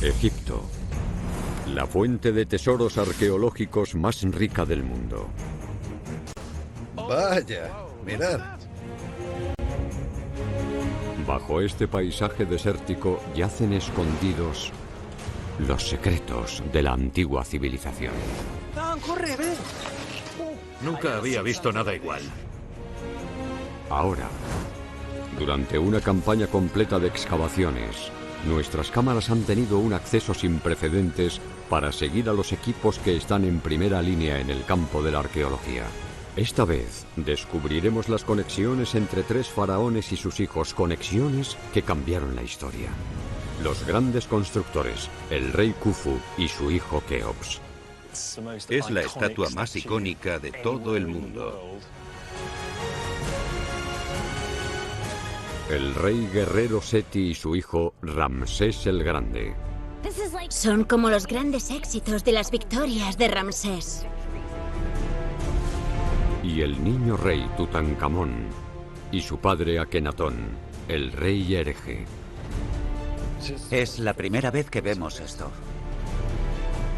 Egipto, la fuente de tesoros arqueológicos más rica del mundo. Vaya, mirad. Bajo este paisaje desértico yacen escondidos los secretos de la antigua civilización. ¡Corre, ven! Nunca había visto nada igual. Ahora, durante una campaña completa de excavaciones, nuestras cámaras han tenido un acceso sin precedentes para seguir a los equipos que están en primera línea en el campo de la arqueología. Esta vez descubriremos las conexiones entre 3 faraones y sus hijos, conexiones que cambiaron la historia. Los grandes constructores, el rey Khufu y su hijo Keops. Es la estatua más icónica de todo el mundo. El rey guerrero Seti y su hijo Ramsés el Grande. Son como los grandes éxitos de las victorias de Ramsés. Y el niño rey Tutankamón y su padre Akenatón, el rey hereje. Es la primera vez que vemos esto.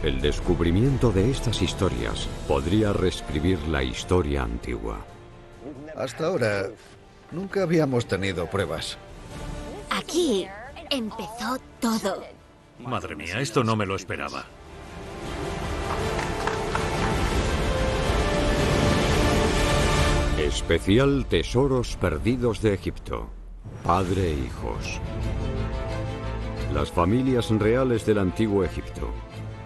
El descubrimiento de estas historias podría reescribir la historia antigua. Hasta ahora, nunca habíamos tenido pruebas. Aquí empezó todo. Madre mía, esto no me lo esperaba. Especial Tesoros Perdidos de Egipto. Padre e hijos. Las familias reales del antiguo Egipto.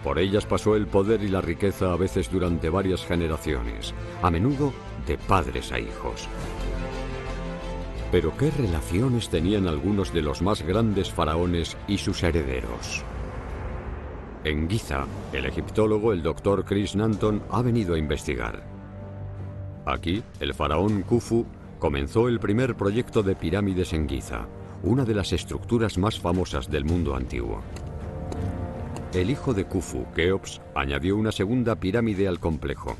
Por ellas pasó el poder y la riqueza a veces durante varias generaciones, a menudo de padres a hijos. Pero ¿qué relaciones tenían algunos de los más grandes faraones y sus herederos? En Giza, el egiptólogo, el Dr. Chris Nanton, ha venido a investigar. Aquí, el faraón Khufu comenzó el primer proyecto de pirámides en Giza, una de las estructuras más famosas del mundo antiguo. El hijo de Khufu, Keops, añadió una segunda pirámide al complejo.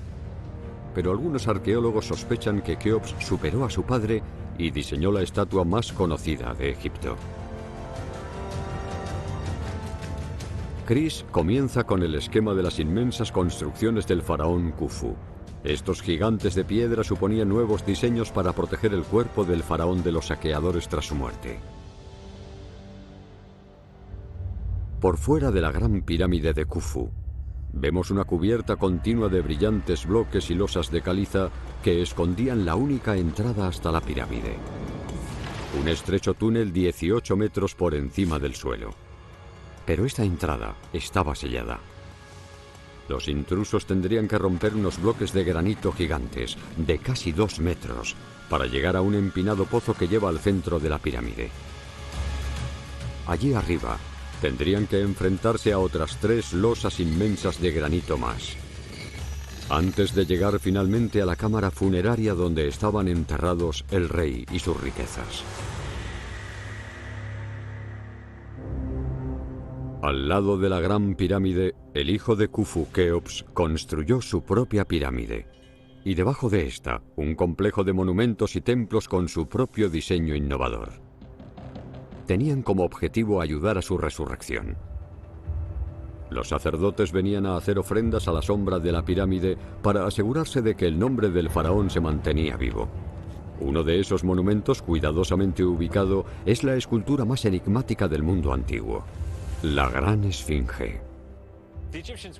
Pero algunos arqueólogos sospechan que Keops superó a su padre y diseñó la estatua más conocida de Egipto. Chris comienza con el esquema de las inmensas construcciones del faraón Khufu. Estos gigantes de piedra suponían nuevos diseños para proteger el cuerpo del faraón de los saqueadores tras su muerte. Por fuera de la gran pirámide de Khufu, vemos una cubierta continua de brillantes bloques y losas de caliza que escondían la única entrada hasta la pirámide. Un estrecho túnel 18 metros por encima del suelo. Pero esta entrada estaba sellada. Los intrusos tendrían que romper unos bloques de granito gigantes, de casi 2 metros, para llegar a un empinado pozo que lleva al centro de la pirámide. Allí arriba, tendrían que enfrentarse a otras 3 losas inmensas de granito más, antes de llegar finalmente a la cámara funeraria donde estaban enterrados el rey y sus riquezas. Al lado de la gran pirámide, el hijo de Khufu, Keops, construyó su propia pirámide. Y debajo de esta, un complejo de monumentos y templos con su propio diseño innovador. Tenían como objetivo ayudar a su resurrección. Los sacerdotes venían a hacer ofrendas a la sombra de la pirámide para asegurarse de que el nombre del faraón se mantenía vivo. Uno de esos monumentos, cuidadosamente ubicado, es la escultura más enigmática del mundo antiguo. La Gran Esfinge.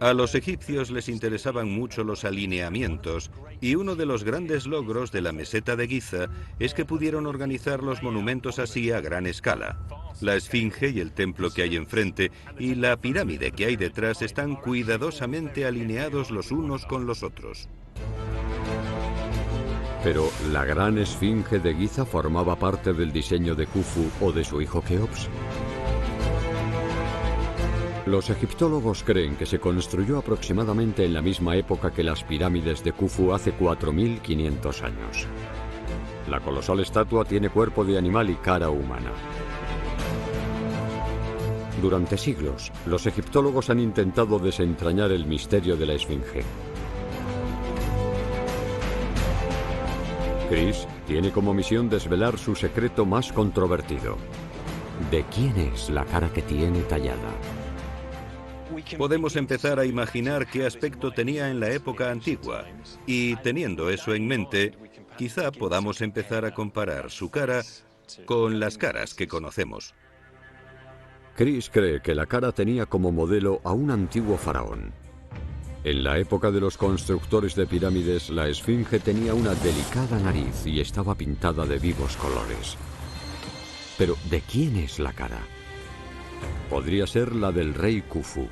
A los egipcios les interesaban mucho los alineamientos y uno de los grandes logros de la meseta de Giza es que pudieron organizar los monumentos así a gran escala. La esfinge y el templo que hay enfrente y la pirámide que hay detrás están cuidadosamente alineados los unos con los otros. Pero ¿la Gran Esfinge de Giza formaba parte del diseño de Khufu o de su hijo Keops? Los egiptólogos creen que se construyó aproximadamente en la misma época que las pirámides de Khufu hace 4500 años. La colosal estatua tiene cuerpo de animal y cara humana. Durante siglos, los egiptólogos han intentado desentrañar el misterio de la Esfinge. Chris tiene como misión desvelar su secreto más controvertido. ¿De quién es la cara que tiene tallada? Podemos empezar a imaginar qué aspecto tenía en la época antigua y, teniendo eso en mente, quizá podamos empezar a comparar su cara con las caras que conocemos. Chris cree que la cara tenía como modelo a un antiguo faraón. En la época de los constructores de pirámides, la esfinge tenía una delicada nariz y estaba pintada de vivos colores. Pero, ¿de quién es la cara? Podría ser la del rey Khufu.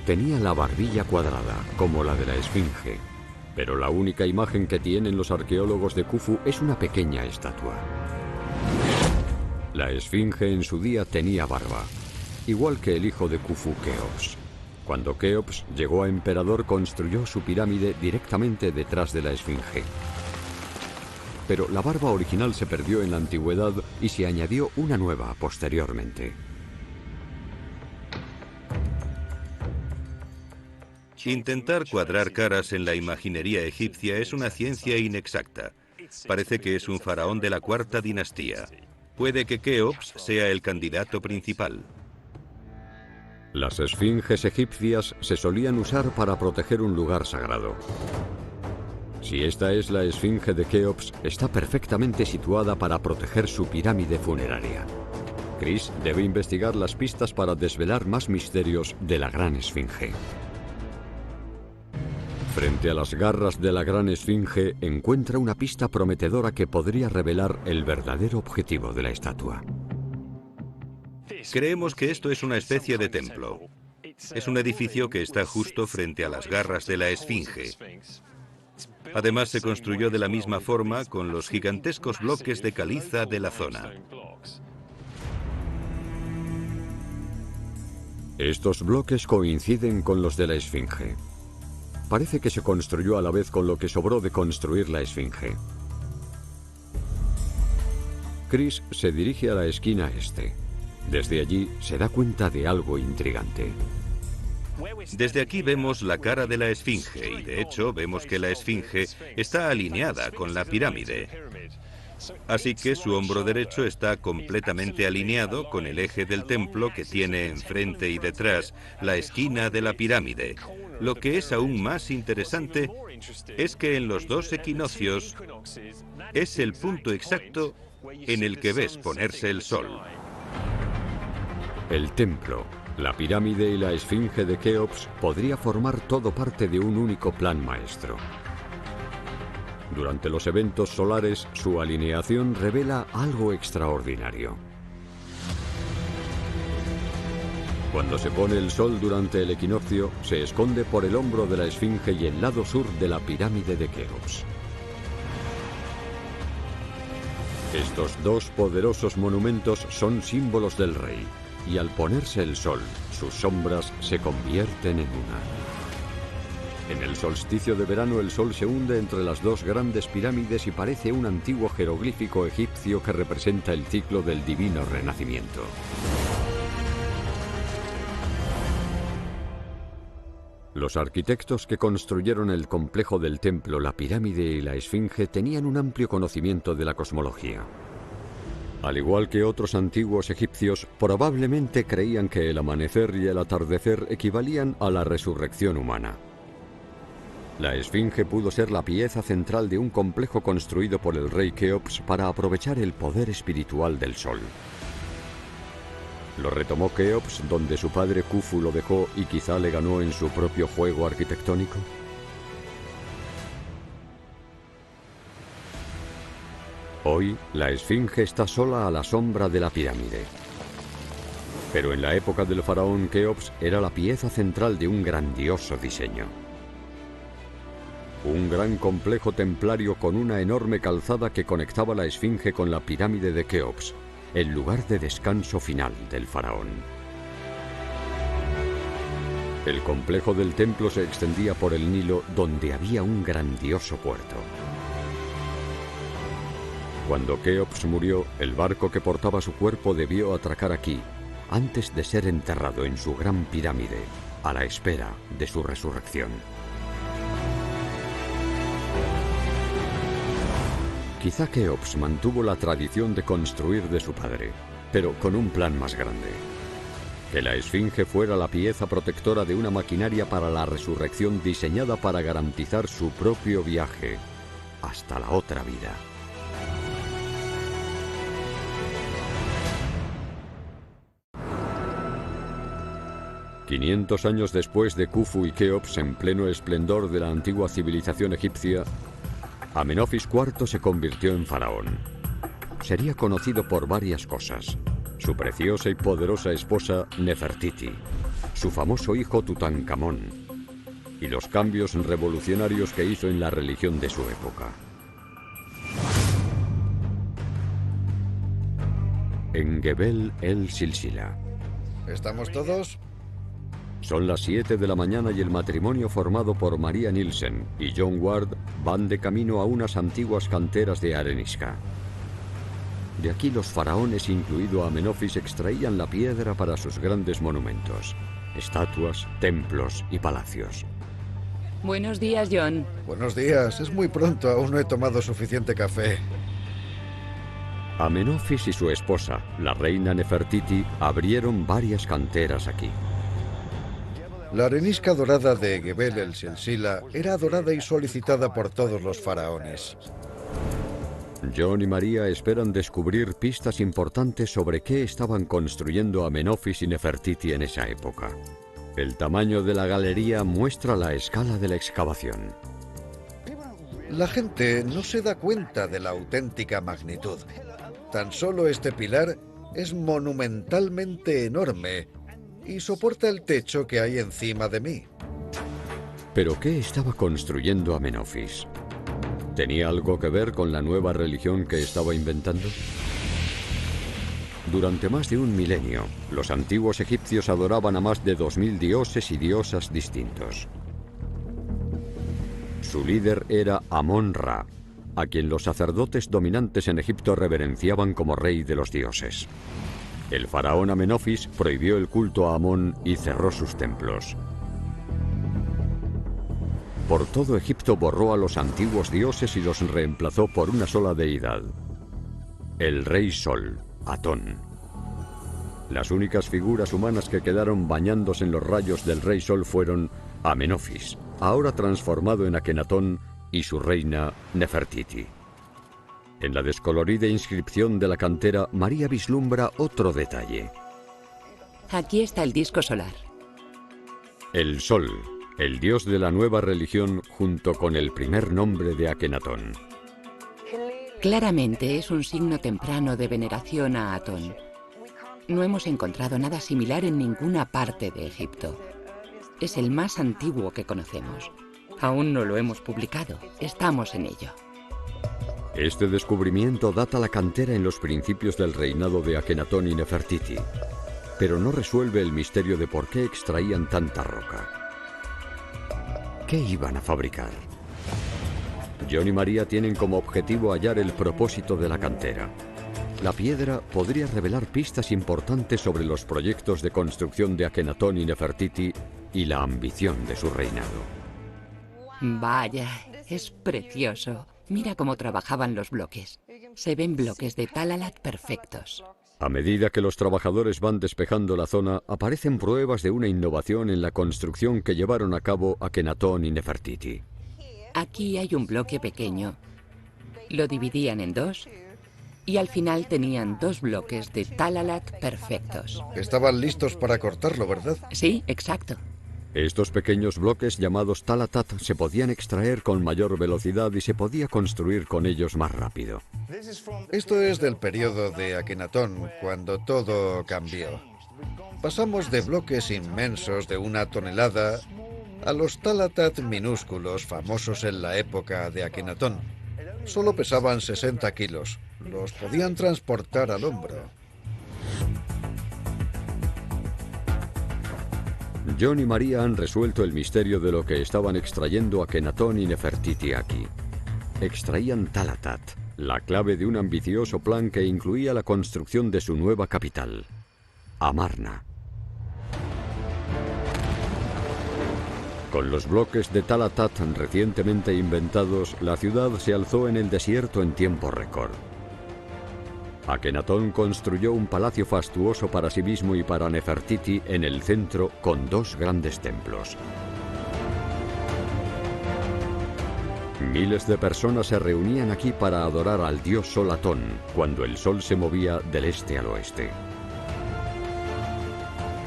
Tenía la barbilla cuadrada, como la de la esfinge, pero la única imagen que tienen los arqueólogos de Khufu es una pequeña estatua. La esfinge en su día tenía barba, igual que el hijo de Khufu, Keops. Cuando Keops llegó a emperador, construyó su pirámide directamente detrás de la esfinge. Pero la barba original se perdió en la antigüedad y se añadió una nueva posteriormente. Intentar cuadrar caras en la imaginería egipcia es una ciencia inexacta. Parece que es un faraón de la cuarta dinastía. Puede que Keops sea el candidato principal. Las esfinges egipcias se solían usar para proteger un lugar sagrado. Si esta es la esfinge de Keops, está perfectamente situada para proteger su pirámide funeraria. Chris debe investigar las pistas para desvelar más misterios de la gran esfinge. Frente a las garras de la gran esfinge, encuentra una pista prometedora que podría revelar el verdadero objetivo de la estatua. Creemos que esto es una especie de templo. Es un edificio que está justo frente a las garras de la esfinge. Además, se construyó de la misma forma con los gigantescos bloques de caliza de la zona. Estos bloques coinciden con los de la esfinge. Parece que se construyó a la vez con lo que sobró de construir la esfinge. Chris se dirige a la esquina este. Desde allí se da cuenta de algo intrigante. Desde aquí vemos la cara de la esfinge y de hecho vemos que la esfinge está alineada con la pirámide. Así que su hombro derecho está completamente alineado con el eje del templo que tiene enfrente y detrás la esquina de la pirámide. Lo que es aún más interesante es que en los dos equinoccios es el punto exacto en el que ves ponerse el sol. El templo, la pirámide y la esfinge de Keops podría formar todo parte de un único plan maestro. Durante los eventos solares, su alineación revela algo extraordinario. Cuando se pone el sol durante el equinoccio, se esconde por el hombro de la esfinge y el lado sur de la pirámide de Keops. Estos dos poderosos monumentos son símbolos del rey, y al ponerse el sol, sus sombras se convierten en una. En el solsticio de verano, el sol se hunde entre las dos grandes pirámides y parece un antiguo jeroglífico egipcio que representa el ciclo del divino renacimiento. Los arquitectos que construyeron el complejo del templo, la pirámide y la esfinge tenían un amplio conocimiento de la cosmología. Al igual que otros antiguos egipcios, probablemente creían que el amanecer y el atardecer equivalían a la resurrección humana. La esfinge pudo ser la pieza central de un complejo construido por el rey Keops para aprovechar el poder espiritual del sol. Lo retomó Keops donde su padre Khufu lo dejó y quizá le ganó en su propio juego arquitectónico. Hoy, la esfinge está sola a la sombra de la pirámide. Pero en la época del faraón Keops era la pieza central de un grandioso diseño. Un gran complejo templario con una enorme calzada que conectaba la esfinge con la pirámide de Keops, el lugar de descanso final del faraón. El complejo del templo se extendía por el Nilo, donde había un grandioso puerto. Cuando Keops murió, el barco que portaba su cuerpo debió atracar aquí, antes de ser enterrado en su gran pirámide, a la espera de su resurrección. Quizá Keops mantuvo la tradición de construir de su padre, pero con un plan más grande. que la esfinge fuera la pieza protectora de una maquinaria para la resurrección diseñada para garantizar su propio viaje hasta la otra vida. ...500 años después de Khufu y Keops, en pleno esplendor de la antigua civilización egipcia, Amenofis IV se convirtió en faraón. Sería conocido por varias cosas: su preciosa y poderosa esposa Nefertiti, su famoso hijo Tutankamón y los cambios revolucionarios que hizo en la religión de su época. En Gebel el-Silsila. ¿Estamos todos? Son las 7 de la mañana y el matrimonio formado por Maria Nielsen y John Ward van de camino a unas antiguas canteras de arenisca. De aquí los faraones, incluido Amenofis, extraían la piedra para sus grandes monumentos, estatuas, templos y palacios. Buenos días, John. Buenos días. Es muy pronto, aún no he tomado suficiente café. Amenofis y su esposa, la reina Nefertiti, abrieron varias canteras aquí. La arenisca dorada de Gebel el-Silsila era adorada y solicitada por todos los faraones. John y María esperan descubrir pistas importantes sobre qué estaban construyendo Amenofis y Nefertiti en esa época. El tamaño de la galería muestra la escala de la excavación. La gente no se da cuenta de la auténtica magnitud. Tan solo este pilar es monumentalmente enorme y soporta el techo que hay encima de mí. ¿Pero qué estaba construyendo Amenofis? ¿Tenía algo que ver con la nueva religión que estaba inventando? Durante más de un milenio, los antiguos egipcios adoraban a más de 2000 dioses y diosas distintos. Su líder era Amón-Ra, a quien los sacerdotes dominantes en Egipto reverenciaban como rey de los dioses. El faraón Amenofis prohibió el culto a Amón y cerró sus templos. Por todo Egipto borró a los antiguos dioses y los reemplazó por una sola deidad: el rey Sol, Atón. Las únicas figuras humanas que quedaron bañándose en los rayos del rey Sol fueron Amenofis, ahora transformado en Akenatón, y su reina Nefertiti. En la descolorida inscripción de la cantera, María vislumbra otro detalle. Aquí está el disco solar. El Sol, el dios de la nueva religión, junto con el primer nombre de Akenatón. Claramente es un signo temprano de veneración a Atón. No hemos encontrado nada similar en ninguna parte de Egipto. Es el más antiguo que conocemos. Aún no lo hemos publicado. Estamos en ello. Este descubrimiento data la cantera en los principios del reinado de Akenatón y Nefertiti, pero no resuelve el misterio de por qué extraían tanta roca. ¿Qué iban a fabricar? John y María tienen como objetivo hallar el propósito de la cantera. La piedra podría revelar pistas importantes sobre los proyectos de construcción de Akenatón y Nefertiti y la ambición de su reinado. Vaya, es precioso. Mira cómo trabajaban los bloques. Se ven bloques de Talalat perfectos. A medida que los trabajadores van despejando la zona, aparecen pruebas de una innovación en la construcción que llevaron a cabo Akenatón y Nefertiti. Aquí hay un bloque pequeño. Lo dividían en dos y al final tenían dos bloques de Talalat perfectos. Estaban listos para cortarlo, ¿verdad? Sí, exacto. Estos pequeños bloques llamados Talatat se podían extraer con mayor velocidad y se podía construir con ellos más rápido. Esto es del periodo de Akenatón, cuando todo cambió. Pasamos de bloques inmensos de 1 tonelada a los Talatat minúsculos famosos en la época de Akenatón. Solo pesaban 60 kilos. Los podían transportar al hombro. John y María han resuelto el misterio de lo que estaban extrayendo Akenatón y Nefertiti aquí. Extraían Talatat, la clave de un ambicioso plan que incluía la construcción de su nueva capital, Amarna. Con los bloques de Talatat recientemente inventados, la ciudad se alzó en el desierto en tiempo récord. Akenatón construyó un palacio fastuoso para sí mismo y para Nefertiti en el centro con 2 grandes templos. Miles de personas se reunían aquí para adorar al dios Sol Atón cuando el sol se movía del este al oeste.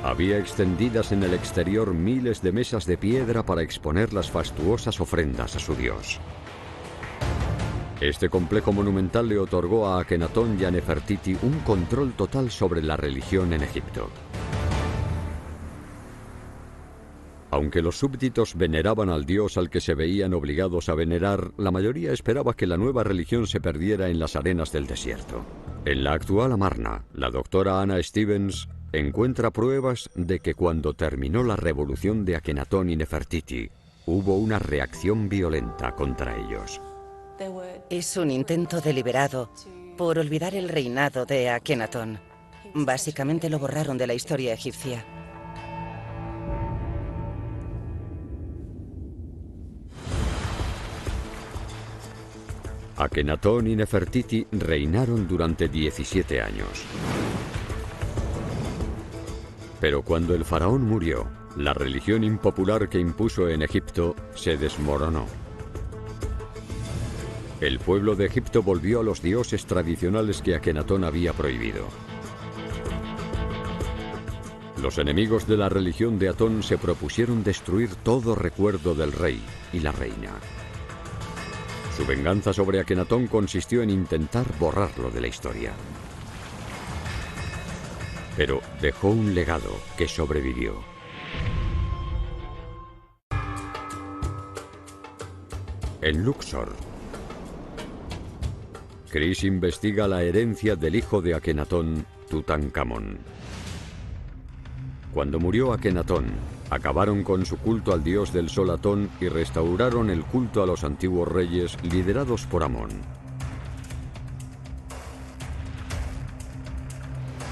Había extendidas en el exterior miles de mesas de piedra para exponer las fastuosas ofrendas a su dios. Este complejo monumental le otorgó a Akenatón y a Nefertiti un control total sobre la religión en Egipto. Aunque los súbditos veneraban al dios al que se veían obligados a venerar, la mayoría esperaba que la nueva religión se perdiera en las arenas del desierto. En la actual Amarna, la doctora Anna Stevens encuentra pruebas de que cuando terminó la revolución de Akenatón y Nefertiti, hubo una reacción violenta contra ellos. Es un intento deliberado por olvidar el reinado de Akenatón. Básicamente lo borraron de la historia egipcia. Akenatón y Nefertiti reinaron durante 17 años. Pero cuando el faraón murió, la religión impopular que impuso en Egipto se desmoronó. El pueblo de Egipto volvió a los dioses tradicionales que Akenatón había prohibido. Los enemigos de la religión de Atón se propusieron destruir todo recuerdo del rey y la reina. Su venganza sobre Akenatón consistió en intentar borrarlo de la historia. Pero dejó un legado que sobrevivió. En Luxor, Chris investiga la herencia del hijo de Akenatón, Tutankamón. Cuando murió Akenatón, acabaron con su culto al dios del sol Atón y restauraron el culto a los antiguos reyes liderados por Amón.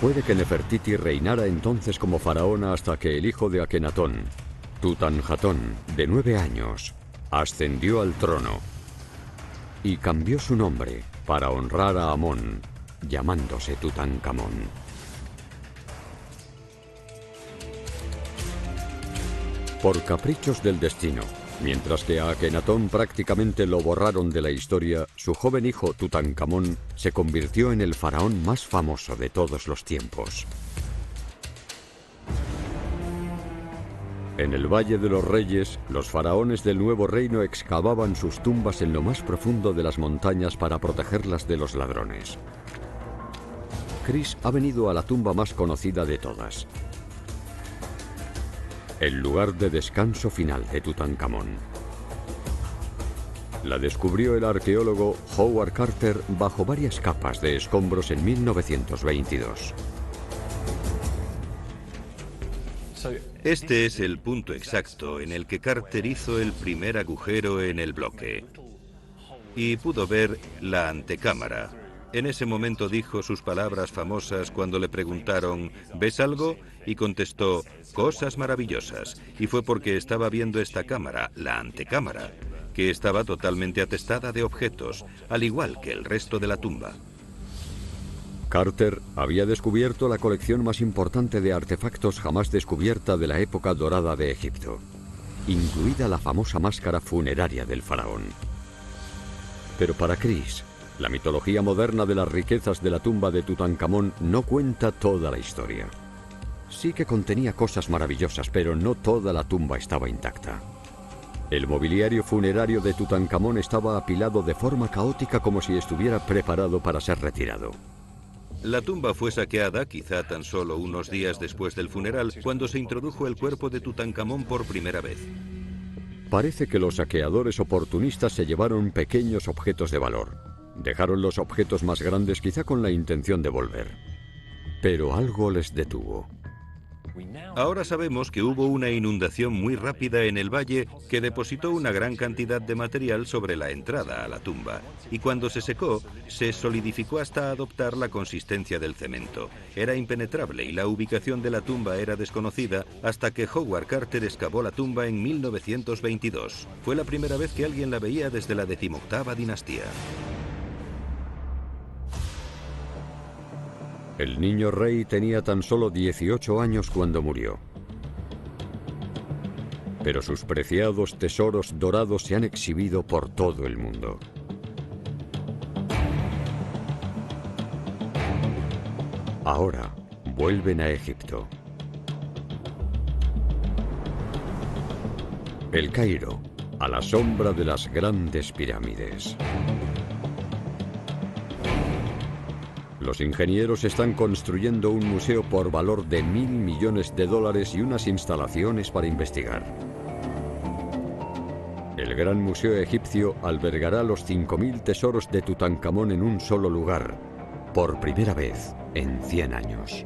Puede que Nefertiti reinara entonces como faraona hasta que el hijo de Akenatón, Tutanjatón, de 9 años, ascendió al trono y cambió su nombre para honrar a Amón, llamándose Tutankamón. Por caprichos del destino, mientras que a Akenatón prácticamente lo borraron de la historia, su joven hijo Tutankamón se convirtió en el faraón más famoso de todos los tiempos. En el Valle de los Reyes, los faraones del nuevo reino excavaban sus tumbas en lo más profundo de las montañas para protegerlas de los ladrones. Chris ha venido a la tumba más conocida de todas, el lugar de descanso final de Tutankamón. La descubrió el arqueólogo Howard Carter bajo varias capas de escombros en 1922. Este es el punto exacto en el que Carter hizo el primer agujero en el bloque y pudo ver la antecámara. En ese momento dijo sus palabras famosas cuando le preguntaron ¿ves algo? Y contestó cosas maravillosas. Y fue porque estaba viendo esta cámara, la antecámara, que estaba totalmente atestada de objetos, al igual que el resto de la tumba. Carter había descubierto la colección más importante de artefactos jamás descubierta de la época dorada de Egipto, incluida la famosa máscara funeraria del faraón. Pero para Chris, la mitología moderna de las riquezas de la tumba de Tutankamón no cuenta toda la historia. Sí que contenía cosas maravillosas, pero no toda la tumba estaba intacta. El mobiliario funerario de Tutankamón estaba apilado de forma caótica como si estuviera preparado para ser retirado. La tumba fue saqueada quizá tan solo unos días después del funeral, cuando se introdujo el cuerpo de Tutankamón por primera vez. Parece que los saqueadores oportunistas se llevaron pequeños objetos de valor. Dejaron los objetos más grandes quizá con la intención de volver. Pero algo les detuvo. Ahora sabemos que hubo una inundación muy rápida en el valle que depositó una gran cantidad de material sobre la entrada a la tumba, y cuando se secó, se solidificó hasta adoptar la consistencia del cemento. Era impenetrable y la ubicación de la tumba era desconocida hasta que Howard Carter excavó la tumba en 1922. Fue la primera vez que alguien la veía desde la 18ª dinastía. El niño rey tenía tan solo 18 años cuando murió. Pero sus preciados tesoros dorados se han exhibido por todo el mundo. Ahora vuelven a Egipto. El Cairo, a la sombra de las grandes pirámides. Los ingenieros están construyendo un museo por valor de $1.000 millones y unas instalaciones para investigar. El Gran Museo Egipcio albergará los 5.000 tesoros de Tutankamón en un solo lugar, por primera vez en 100 años.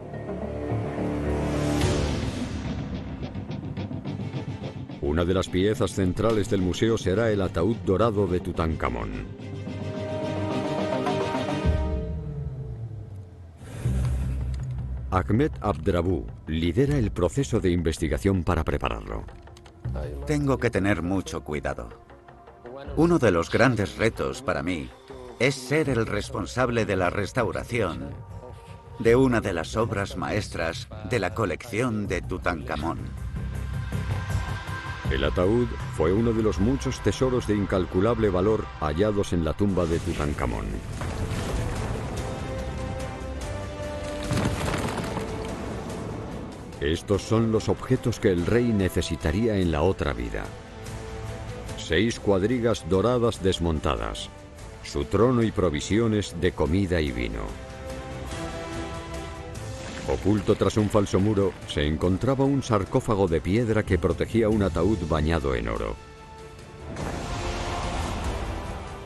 Una de las piezas centrales del museo será el ataúd dorado de Tutankamón. Ahmed Abdrabbu lidera el proceso de investigación para prepararlo. Tengo que tener mucho cuidado. Uno de los grandes retos para mí es ser el responsable de la restauración de una de las obras maestras de la colección de Tutankamón. El ataúd fue uno de los muchos tesoros de incalculable valor hallados en la tumba de Tutankamón. Estos son los objetos que el rey necesitaría en la otra vida. 6 cuadrigas doradas desmontadas, su trono y provisiones de comida y vino. Oculto tras un falso muro, se encontraba un sarcófago de piedra que protegía un ataúd bañado en oro.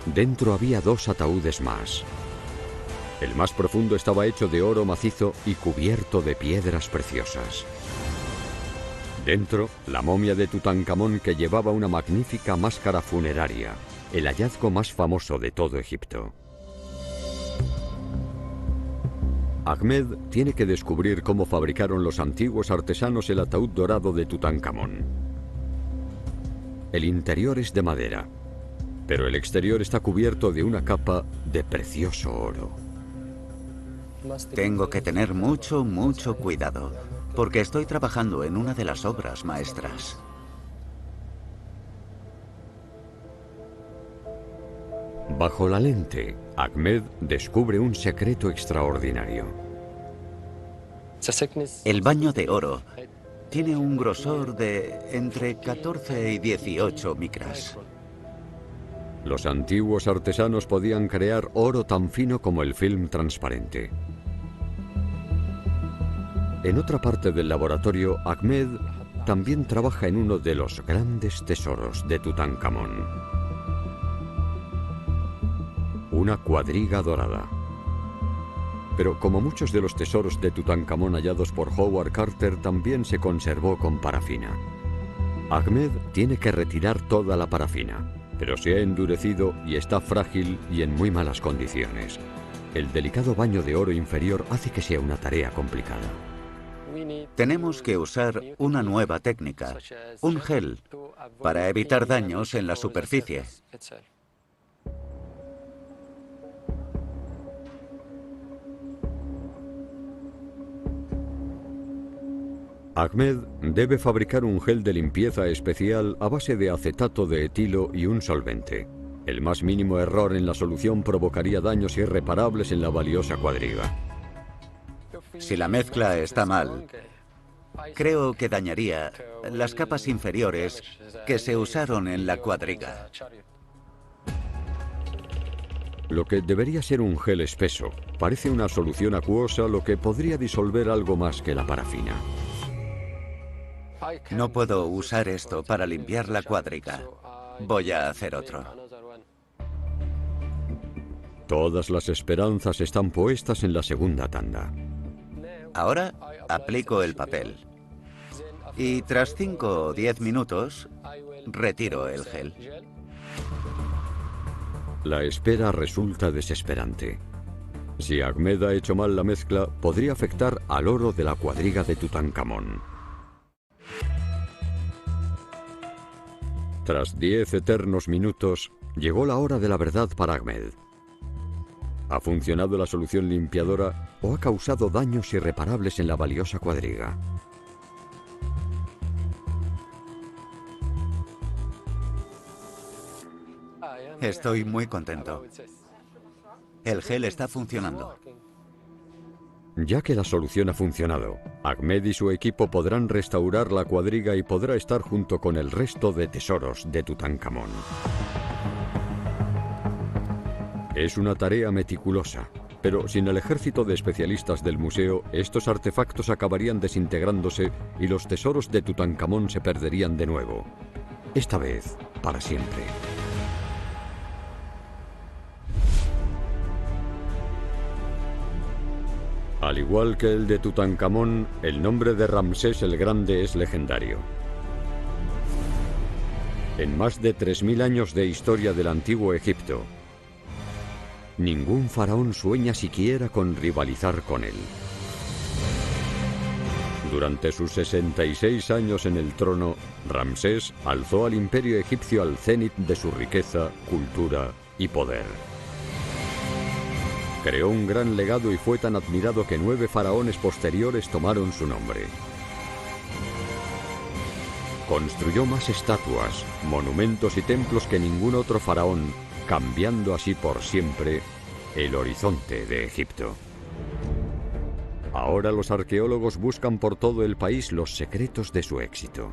Dentro había 2 ataúdes más. El más profundo estaba hecho de oro macizo y cubierto de piedras preciosas. Dentro, la momia de Tutankamón, que llevaba una magnífica máscara funeraria, el hallazgo más famoso de todo Egipto. Ahmed tiene que descubrir cómo fabricaron los antiguos artesanos el ataúd dorado de Tutankamón. El interior es de madera, pero el exterior está cubierto de una capa de precioso oro. Tengo que tener mucho cuidado, porque estoy trabajando en una de las obras maestras. Bajo la lente, Ahmed descubre un secreto extraordinario. El baño de oro tiene un grosor de entre 14 y 18 micras. Los antiguos artesanos podían crear oro tan fino como el film transparente. En otra parte del laboratorio, Ahmed también trabaja en uno de los grandes tesoros de Tutankamón. Una cuadriga dorada. Pero como muchos de los tesoros de Tutankamón hallados por Howard Carter, también se conservó con parafina. Ahmed tiene que retirar toda la parafina, pero se ha endurecido y está frágil y en muy malas condiciones. El delicado baño de oro inferior hace que sea una tarea complicada. Tenemos que usar una nueva técnica, un gel, para evitar daños en la superficie. Ahmed debe fabricar un gel de limpieza especial a base de acetato de etilo y un solvente. El más mínimo error en la solución provocaría daños irreparables en la valiosa cuadriga. Si la mezcla está mal, creo que dañaría las capas inferiores que se usaron en la cuadriga. Lo que debería ser un gel espeso parece una solución acuosa, lo que podría disolver algo más que la parafina. No puedo usar esto para limpiar la cuadriga. Voy a hacer otro. Todas las esperanzas están puestas en la segunda tanda. Ahora aplico el papel. Y tras 5 o 10 minutos, retiro el gel. La espera resulta desesperante. Si Ahmed ha hecho mal la mezcla, podría afectar al oro de la cuadriga de Tutankamón. Tras 10 eternos minutos, llegó la hora de la verdad para Ahmed. Ha funcionado la solución limpiadora o ha causado daños irreparables en la valiosa cuadriga. Estoy muy contento. El gel está funcionando. Ya que la solución ha funcionado, Ahmed y su equipo podrán restaurar la cuadriga y podrá estar junto con el resto de tesoros de Tutankamón. Es una tarea meticulosa, pero sin el ejército de especialistas del museo, estos artefactos acabarían desintegrándose y los tesoros de Tutankamón se perderían de nuevo. Esta vez, para siempre. Al igual que el de Tutankamón, el nombre de Ramsés el Grande es legendario. En más de 3000 años de historia del antiguo Egipto, ningún faraón sueña siquiera con rivalizar con él. Durante sus 66 años en el trono, Ramsés alzó al imperio egipcio al cenit de su riqueza, cultura y poder. Creó un gran legado y fue tan admirado que 9 faraones posteriores tomaron su nombre. Construyó más estatuas, monumentos y templos que ningún otro faraón, cambiando así por siempre el horizonte de Egipto. Ahora los arqueólogos buscan por todo el país los secretos de su éxito.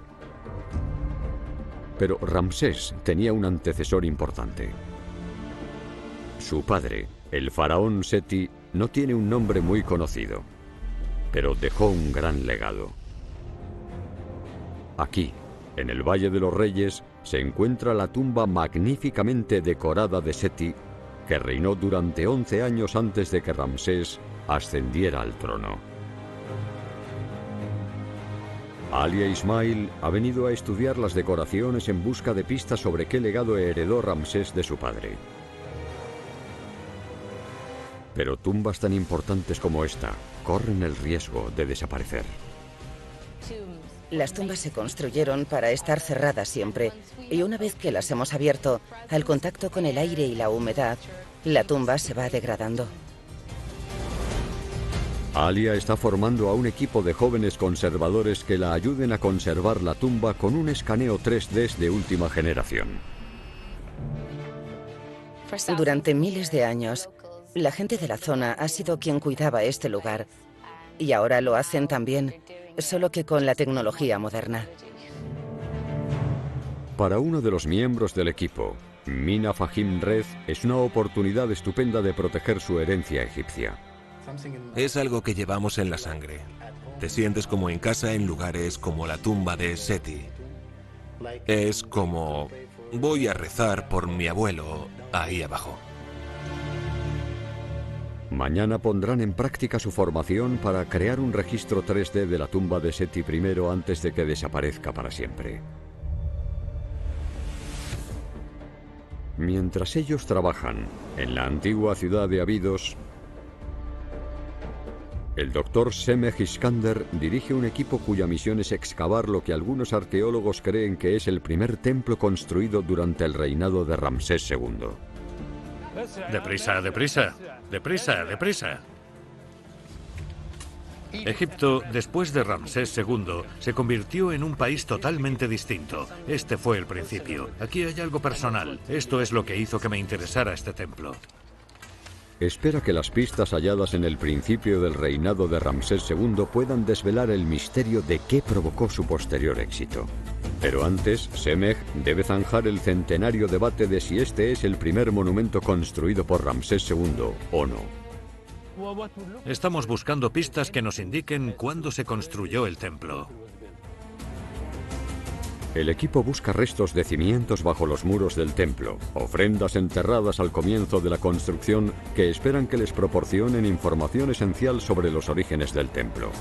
Pero Ramsés tenía un antecesor importante. Su padre, el faraón Seti, no tiene un nombre muy conocido, pero dejó un gran legado. Aquí, en el Valle de los Reyes, se encuentra la tumba magníficamente decorada de Seti, que reinó durante 11 años antes de que Ramsés ascendiera al trono. Alia Ismail ha venido a estudiar las decoraciones en busca de pistas sobre qué legado heredó Ramsés de su padre. Pero tumbas tan importantes como esta corren el riesgo de desaparecer. Las tumbas se construyeron para estar cerradas siempre, y una vez que las hemos abierto, al contacto con el aire y la humedad, la tumba se va degradando. Alia está formando a un equipo de jóvenes conservadores que la ayuden a conservar la tumba con un escaneo 3D de última generación. Durante miles de años, la gente de la zona ha sido quien cuidaba este lugar, y ahora lo hacen también, solo que con la tecnología moderna. Para uno de los miembros del equipo, Mina Fahim Rez, es una oportunidad estupenda de proteger su herencia egipcia. Es algo que llevamos en la sangre. Te sientes como en casa en lugares como la tumba de Seti. Es como... voy a rezar por mi abuelo ahí abajo. Mañana pondrán en práctica su formación para crear un registro 3D de la tumba de Seti I antes de que desaparezca para siempre. Mientras ellos trabajan en la antigua ciudad de Abidos, el doctor Semeh Iskander dirige un equipo cuya misión es excavar lo que algunos arqueólogos creen que es el primer templo construido durante el reinado de Ramsés II. ¡Deprisa, deprisa! ¡Deprisa, deprisa! Egipto, después de Ramsés II, se convirtió en un país totalmente distinto. Este fue el principio. Aquí hay algo personal. Esto es lo que hizo que me interesara este templo. Espera que las pistas halladas en el principio del reinado de Ramsés II puedan desvelar el misterio de qué provocó su posterior éxito. Pero antes, Semeh debe zanjar el centenario debate de si este es el primer monumento construido por Ramsés II o no. Estamos buscando pistas que nos indiquen cuándo se construyó el templo. El equipo busca restos de cimientos bajo los muros del templo, ofrendas enterradas al comienzo de la construcción que esperan que les proporcionen información esencial sobre los orígenes del templo.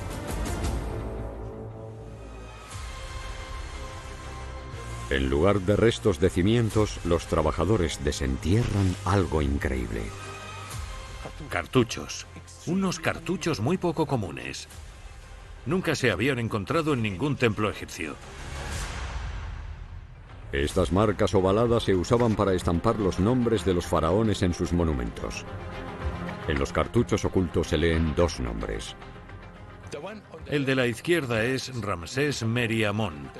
En lugar de restos de cimientos, los trabajadores desentierran algo increíble. Cartuchos. Unos cartuchos muy poco comunes. Nunca se habían encontrado en ningún templo egipcio. Estas marcas ovaladas se usaban para estampar los nombres de los faraones en sus monumentos. En los cartuchos ocultos se leen dos nombres. El de la izquierda es Ramsés Meri Amón,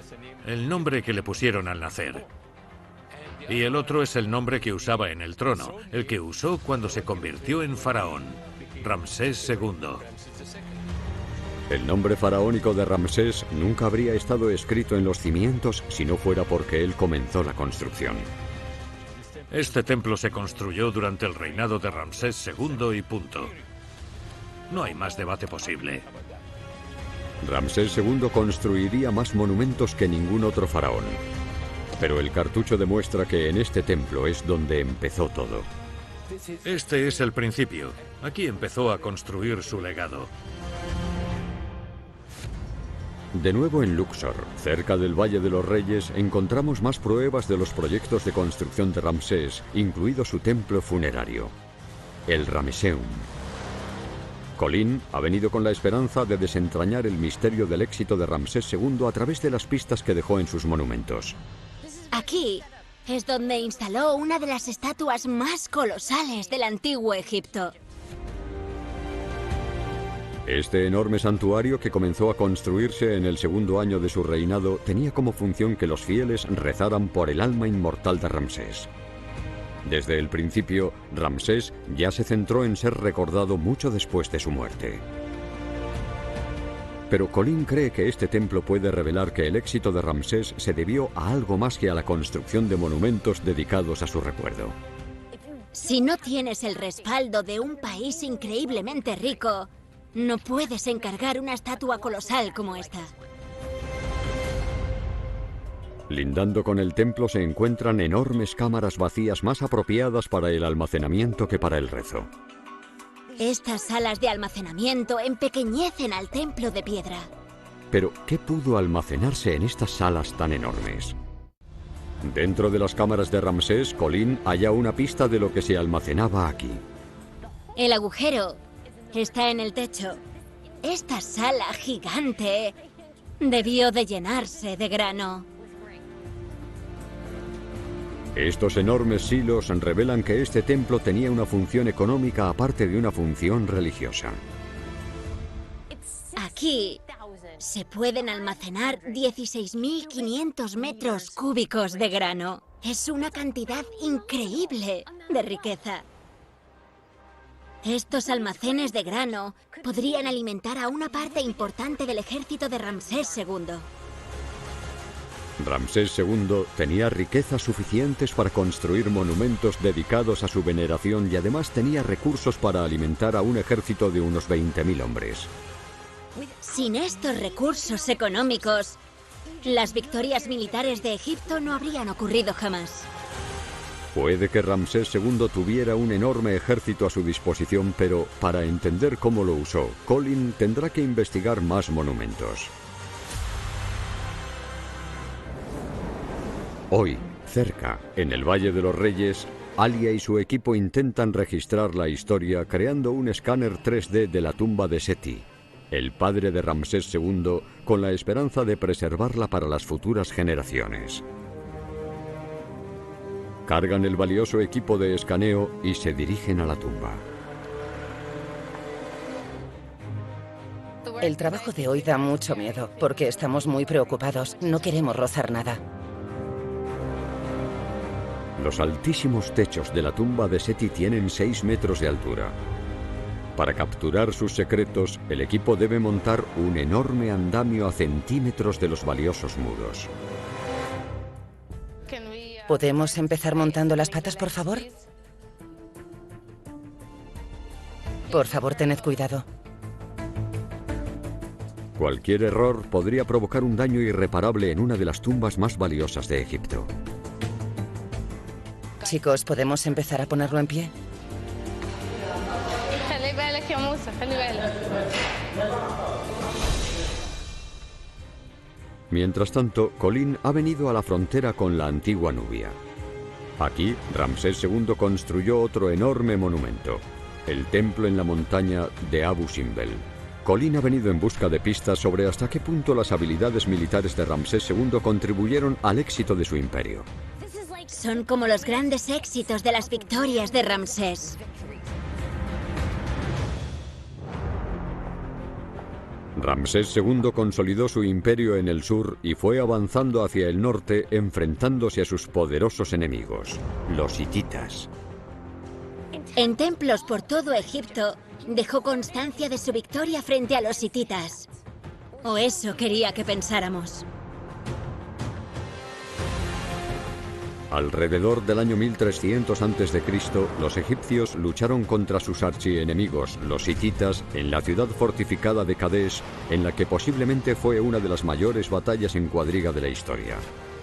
el nombre que le pusieron al nacer. Y el otro es el nombre que usaba en el trono, el que usó cuando se convirtió en faraón, Ramsés II. El nombre faraónico de Ramsés nunca habría estado escrito en los cimientos si no fuera porque él comenzó la construcción. Este templo se construyó durante el reinado de Ramsés II y punto. No hay más debate posible. Ramsés II construiría más monumentos que ningún otro faraón. Pero el cartucho demuestra que en este templo es donde empezó todo. Este es el principio. Aquí empezó a construir su legado. De nuevo en Luxor, cerca del Valle de los Reyes, encontramos más pruebas de los proyectos de construcción de Ramsés, incluido su templo funerario, el Ramesseum. Colin ha venido con la esperanza de desentrañar el misterio del éxito de Ramsés II a través de las pistas que dejó en sus monumentos. Aquí es donde instaló una de las estatuas más colosales del antiguo Egipto. Este enorme santuario, que comenzó a construirse en el segundo año de su reinado, tenía como función que los fieles rezaran por el alma inmortal de Ramsés. Desde el principio, Ramsés ya se centró en ser recordado mucho después de su muerte. Pero Colin cree que este templo puede revelar que el éxito de Ramsés se debió a algo más que a la construcción de monumentos dedicados a su recuerdo. Si no tienes el respaldo de un país increíblemente rico, no puedes encargar una estatua colosal como esta. Lindando con el templo se encuentran enormes cámaras vacías más apropiadas para el almacenamiento que para el rezo. Estas salas de almacenamiento empequeñecen al templo de piedra. Pero, ¿qué pudo almacenarse en estas salas tan enormes? Dentro de las cámaras de Ramsés, Colin halla una pista de lo que se almacenaba aquí. El agujero está en el techo. Esta sala gigante debió de llenarse de grano. Estos enormes silos revelan que este templo tenía una función económica aparte de una función religiosa. Aquí se pueden almacenar 16.500 metros cúbicos de grano. Es una cantidad increíble de riqueza. Estos almacenes de grano podrían alimentar a una parte importante del ejército de Ramsés II. Ramsés II tenía riquezas suficientes para construir monumentos dedicados a su veneración y además tenía recursos para alimentar a un ejército de unos 20.000 hombres. Sin estos recursos económicos, las victorias militares de Egipto no habrían ocurrido jamás. Puede que Ramsés II tuviera un enorme ejército a su disposición, pero para entender cómo lo usó, Colin tendrá que investigar más monumentos. Hoy, cerca, en el Valle de los Reyes, Alia y su equipo intentan registrar la historia creando un escáner 3D de la tumba de Seti, el padre de Ramsés II, con la esperanza de preservarla para las futuras generaciones. Cargan el valioso equipo de escaneo y se dirigen a la tumba. El trabajo de hoy da mucho miedo, porque estamos muy preocupados. No queremos rozar nada. Los altísimos techos de la tumba de Seti tienen 6 metros de altura. Para capturar sus secretos, el equipo debe montar un enorme andamio a centímetros de los valiosos muros. ¿Podemos empezar montando las patas, por favor? Por favor, tened cuidado. Cualquier error podría provocar un daño irreparable en una de las tumbas más valiosas de Egipto. Chicos, ¿podemos empezar a ponerlo en pie? Mientras tanto, Colin ha venido a la frontera con la antigua Nubia. Aquí, Ramsés II construyó otro enorme monumento, el templo en la montaña de Abu Simbel. Colin ha venido en busca de pistas sobre hasta qué punto las habilidades militares de Ramsés II contribuyeron al éxito de su imperio. Son como los grandes éxitos de las victorias de Ramsés. Ramsés II consolidó su imperio en el sur y fue avanzando hacia el norte, enfrentándose a sus poderosos enemigos, los hititas. En templos por todo Egipto, dejó constancia de su victoria frente a los hititas. O eso quería que pensáramos. Alrededor del año 1300 a.C., los egipcios lucharon contra sus archienemigos, los hititas, en la ciudad fortificada de Kadesh, en la que posiblemente fue una de las mayores batallas en cuadriga de la historia.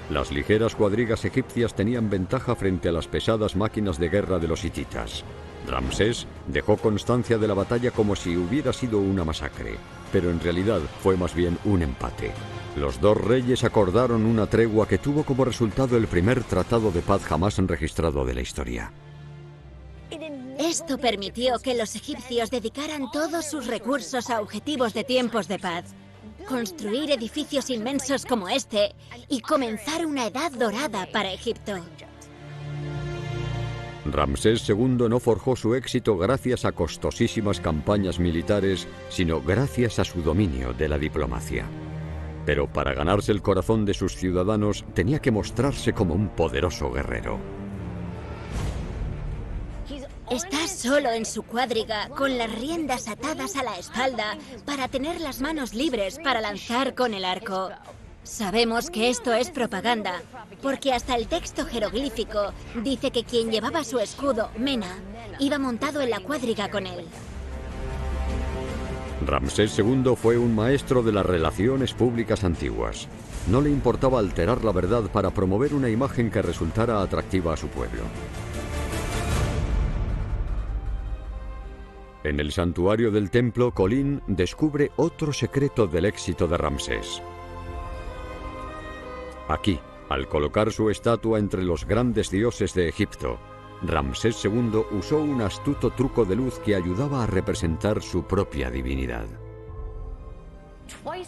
Las ligeras cuadrigas egipcias tenían ventaja frente a las pesadas máquinas de guerra de los hititas. Ramsés dejó constancia de la batalla como si hubiera sido una masacre, pero en realidad fue más bien un empate. Los dos reyes acordaron una tregua que tuvo como resultado el primer tratado de paz jamás registrado de la historia. Esto permitió que los egipcios dedicaran todos sus recursos a objetivos de tiempos de paz. Construir edificios inmensos como este y comenzar una edad dorada para Egipto. Ramsés II no forjó su éxito gracias a costosísimas campañas militares, sino gracias a su dominio de la diplomacia. Pero para ganarse el corazón de sus ciudadanos tenía que mostrarse como un poderoso guerrero. Está solo en su cuadriga, con las riendas atadas a la espalda, para tener las manos libres para lanzar con el arco. Sabemos que esto es propaganda, porque hasta el texto jeroglífico dice que quien llevaba su escudo, Mena, iba montado en la cuadriga con él. Ramsés II fue un maestro de las relaciones públicas antiguas. No le importaba alterar la verdad para promover una imagen que resultara atractiva a su pueblo. En el santuario del templo, Colín descubre otro secreto del éxito de Ramsés. Aquí, al colocar su estatua entre los grandes dioses de Egipto, Ramsés II usó un astuto truco de luz que ayudaba a representar su propia divinidad.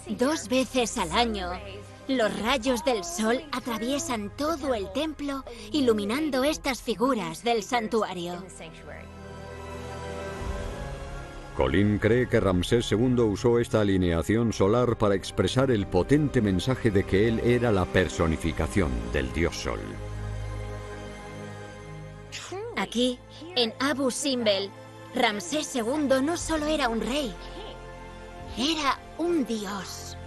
2 veces al año, los rayos del sol atraviesan todo el templo, iluminando estas figuras del santuario. Colín cree que Ramsés II usó esta alineación solar para expresar el potente mensaje de que él era la personificación del dios Sol. Aquí, en Abu Simbel, Ramsés II no solo era un rey, era un dios.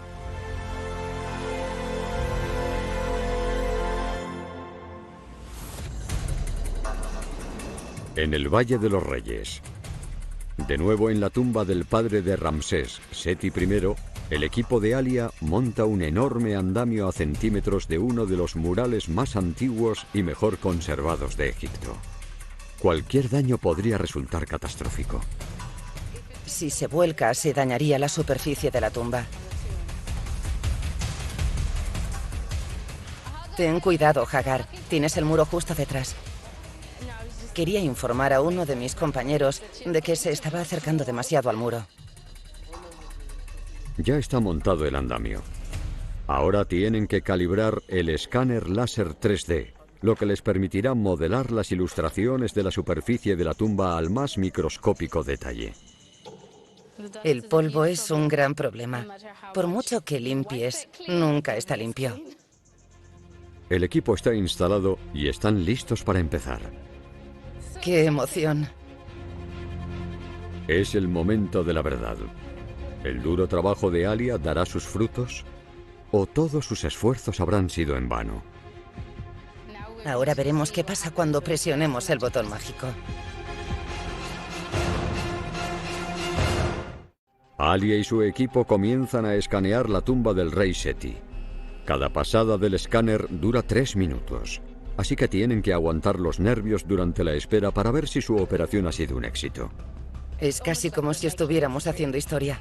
En el Valle de los Reyes, de nuevo en la tumba del padre de Ramsés, Seti I, el equipo de Alia monta un enorme andamio a centímetros de uno de los murales más antiguos y mejor conservados de Egipto. Cualquier daño podría resultar catastrófico. Si se vuelca, se dañaría la superficie de la tumba. Ten cuidado, Hagar. Tienes el muro justo detrás. Quería informar a uno de mis compañeros de que se estaba acercando demasiado al muro. Ya está montado el andamio. Ahora tienen que calibrar el escáner láser 3D, lo que les permitirá modelar las ilustraciones de la superficie de la tumba al más microscópico detalle. El polvo es un gran problema. Por mucho que limpies, nunca está limpio. El equipo está instalado y están listos para empezar. ¡Qué emoción! Es el momento de la verdad. ¿El duro trabajo de Alia dará sus frutos? ¿O todos sus esfuerzos habrán sido en vano? Ahora veremos qué pasa cuando presionemos el botón mágico. Alia y su equipo comienzan a escanear la tumba del rey Seti. Cada pasada del escáner dura 3 minutos, así que tienen que aguantar los nervios durante la espera para ver si su operación ha sido un éxito. Es casi como si estuviéramos haciendo historia.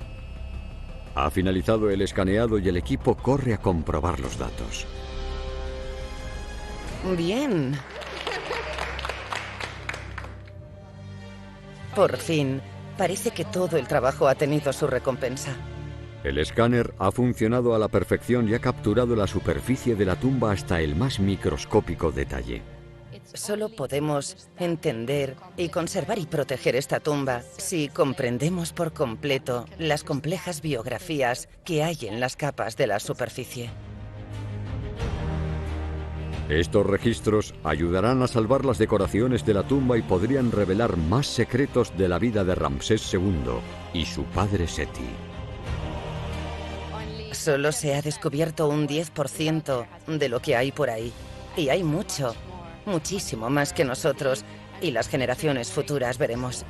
Ha finalizado el escaneado y el equipo corre a comprobar los datos. Bien. Por fin, parece que todo el trabajo ha tenido su recompensa. El escáner ha funcionado a la perfección y ha capturado la superficie de la tumba hasta el más microscópico detalle. Solo podemos entender y conservar y proteger esta tumba si comprendemos por completo las complejas biografías que hay en las capas de la superficie. Estos registros ayudarán a salvar las decoraciones de la tumba y podrían revelar más secretos de la vida de Ramsés II y su padre Seti. Solo se ha descubierto un 10% de lo que hay por ahí. Y hay mucho, muchísimo más que nosotros y las generaciones futuras veremos.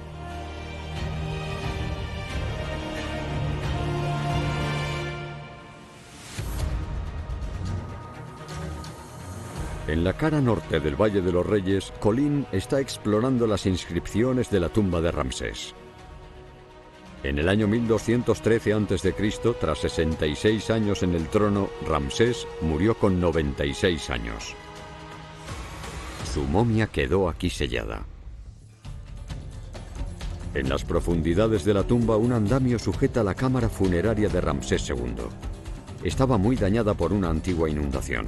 En la cara norte del Valle de los Reyes, Colin está explorando las inscripciones de la tumba de Ramsés. En el año 1213 a.C., tras 66 años en el trono, Ramsés murió con 96 años. Su momia quedó aquí sellada. En las profundidades de la tumba, un andamio sujeta la cámara funeraria de Ramsés II. Estaba muy dañada por una antigua inundación.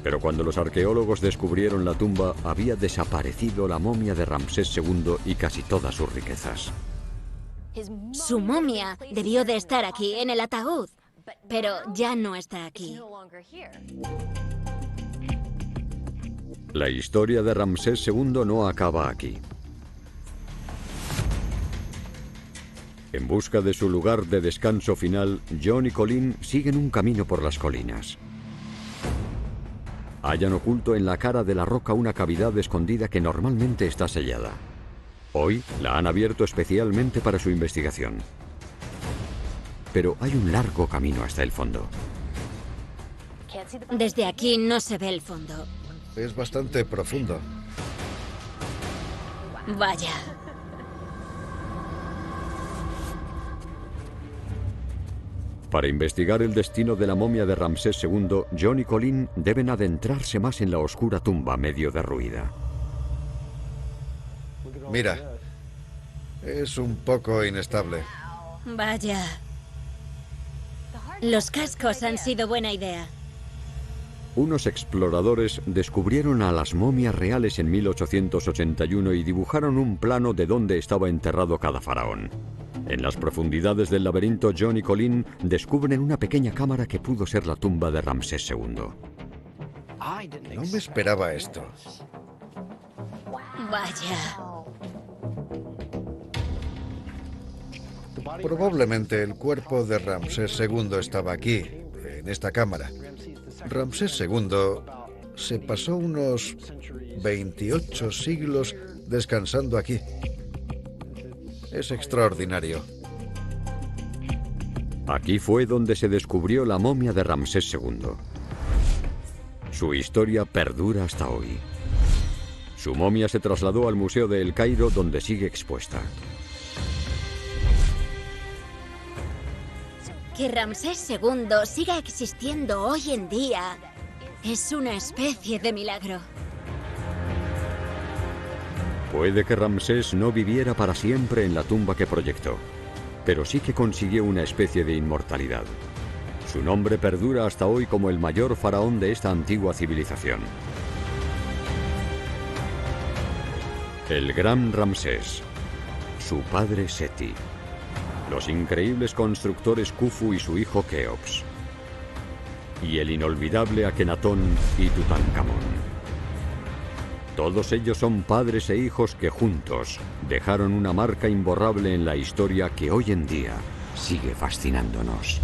Pero cuando los arqueólogos descubrieron la tumba, había desaparecido la momia de Ramsés II y casi todas sus riquezas. Su momia debió de estar aquí, en el ataúd, pero ya no está aquí. La historia de Ramsés II no acaba aquí. En busca de su lugar de descanso final, John y Colin siguen un camino por las colinas. Hallan oculto en la cara de la roca una cavidad escondida que normalmente está sellada. Hoy la han abierto especialmente para su investigación. Pero hay un largo camino hasta el fondo. Desde aquí no se ve el fondo. Es bastante profundo. Vaya. Para investigar el destino de la momia de Ramsés II, John y Colin deben adentrarse más en la oscura tumba medio derruida. Mira, es un poco inestable. Vaya. Los cascos han sido buena idea. Unos exploradores descubrieron a las momias reales en 1881 y dibujaron un plano de dónde estaba enterrado cada faraón. En las profundidades del laberinto, John y Colin descubren una pequeña cámara que pudo ser la tumba de Ramsés II. No me esperaba esto. Vaya. Probablemente el cuerpo de Ramsés II estaba aquí, en esta cámara. Ramsés II se pasó unos 28 siglos descansando aquí. Es extraordinario. Aquí fue donde se descubrió la momia de Ramsés II. Su historia perdura hasta hoy. Su momia se trasladó al Museo de El Cairo, donde sigue expuesta. Que Ramsés II siga existiendo hoy en día es una especie de milagro. Puede que Ramsés no viviera para siempre en la tumba que proyectó, pero sí que consiguió una especie de inmortalidad. Su nombre perdura hasta hoy como el mayor faraón de esta antigua civilización. El gran Ramsés, su padre Seti, los increíbles constructores Khufu y su hijo Keops, y el inolvidable Akenatón y Tutankamón. Todos ellos son padres e hijos que juntos dejaron una marca imborrable en la historia que hoy en día sigue fascinándonos.